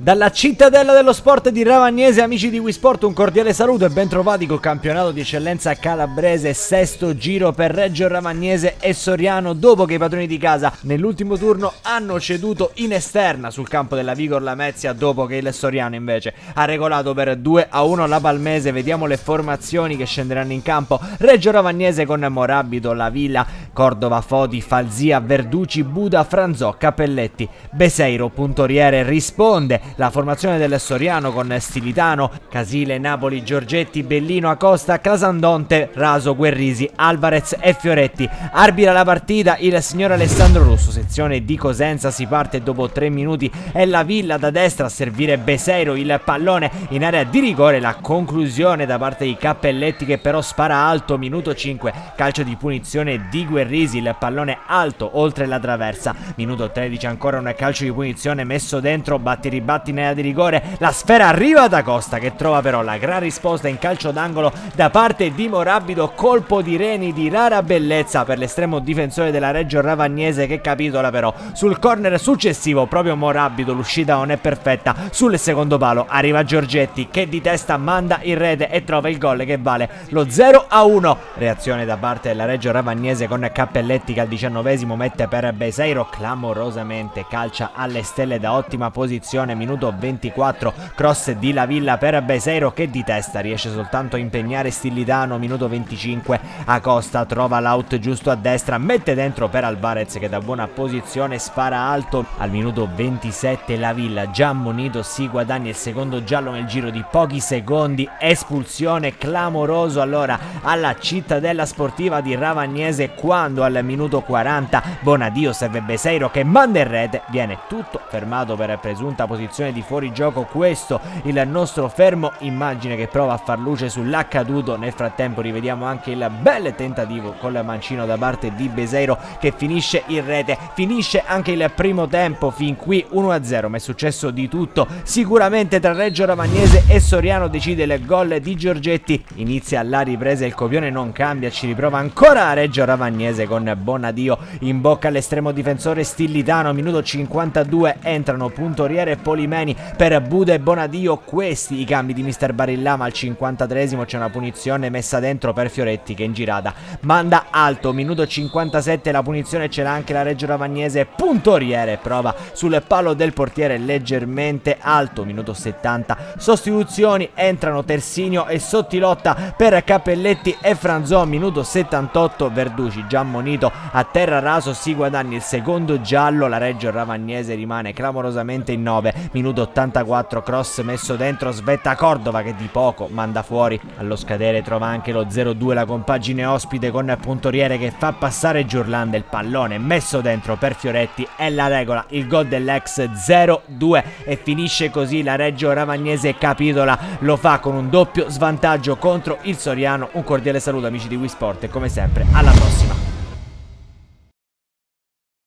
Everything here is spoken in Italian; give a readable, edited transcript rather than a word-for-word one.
Dalla cittadella dello sport di Ravagnese, amici di WeSport, un cordiale saluto e ben trovati col campionato di eccellenza calabrese, sesto giro per Reggio Ravagnese e Soriano, dopo che i padroni di casa nell'ultimo turno hanno ceduto in esterna sul campo della Vigor Lamezia, dopo che il Soriano invece ha regolato per 2-1 la Palmese. Vediamo le formazioni che scenderanno in campo. Reggio Ravagnese con Morabito, La Villa, Cordova, Foti, Falzia, Verduci, Buda, Franzò, Cappelletti, Beseiro, puntoriere, risponde la formazione del Soriano con Stilitano, Casile, Napoli, Giorgetti, Bellino, Acosta, Casandonte, Raso, Guerrisi, Alvarez e Fioretti. Arbitra la partita il signor Alessandro Russo. Sezione di Cosenza, si parte dopo 3 minuti, è La Villa da destra a servire Beseiro, il pallone in area di rigore, la conclusione da parte di Cappelletti che però spara alto. Minuto 5, calcio di punizione di Guerrisi, il pallone alto oltre la traversa. Minuto 13, ancora un calcio di punizione messo dentro, batti ribatti in area di rigore, la sfera arriva da Costa che trova però la gran risposta in calcio d'angolo da parte di Morabito. Colpo di reni di rara bellezza per l'estremo difensore della Reggio Ravagnese che capitola però sul corner successivo. Proprio Morabito, l'uscita non è perfetta, sul secondo palo arriva Giorgetti che di testa manda in rete e trova il gol che vale lo 0-1. Reazione da parte della Reggio Ravagnese con Cappelletti che al 19esimo mette per Beseiro, clamorosamente calcia alle stelle da ottima posizione. Minuto 24, cross di La Villa per Beseiro che di testa riesce soltanto a impegnare Stilitano. Minuto 25, Acosta trova l'out giusto a destra, mette dentro per Alvarez che da buona posizione spara alto. Al minuto 27 La Villa, già ammonito, si guadagna il secondo giallo nel giro di pochi secondi, espulsione, clamoroso allora alla cittadella sportiva di Ravagnese quando al minuto 40 Bonadio serve Beseiro che manda in rete, viene tutto fermato per presunta posizione di fuorigioco. Questo il nostro fermo immagine che prova a far luce sull'accaduto. Nel frattempo rivediamo anche il bel tentativo con il mancino da parte di Beseiro che finisce in rete. Finisce anche il primo tempo, fin qui 1-0, ma è successo di tutto sicuramente tra Reggio Ravagnese e Soriano. Decide il gol di Giorgetti, inizia la ripresa, il copione non cambia, ci riprova ancora Reggio Ravagnese con Bonadio in bocca all'estremo difensore Stilitano. Minuto 52, entrano puntoriere e Polimeni per Buda e Bonadio, questi i cambi di mister Barillama. Al 53esimo c'è una punizione messa dentro per Fioretti che in girata manda alto. Minuto 57, la punizione ce l'ha anche la Reggio Ravagnese, puntoriere prova sul palo del portiere leggermente alto. Minuto 70, sostituzioni, entrano Tersinio e Sottilotta per Cappelletti e Franzò. Minuto 78, Verduci già ammonito a terra, Raso si guadagna il secondo giallo, la Reggio Ravagnese rimane clamorosamente in 9. Minuto 84, cross messo dentro, svetta Cordova che di poco manda fuori. Allo scadere trova anche lo 0-2 la compagine ospite con puntoriere che fa passare Giurlanda, il pallone messo dentro per Fioretti è la regola, il gol dell'ex 0-2 e finisce così la Reggio Ravagnese capitola, lo fa con un doppio svantaggio contro il Soriano. Un cordiale saluto amici di WeSport e come sempre alla prossima.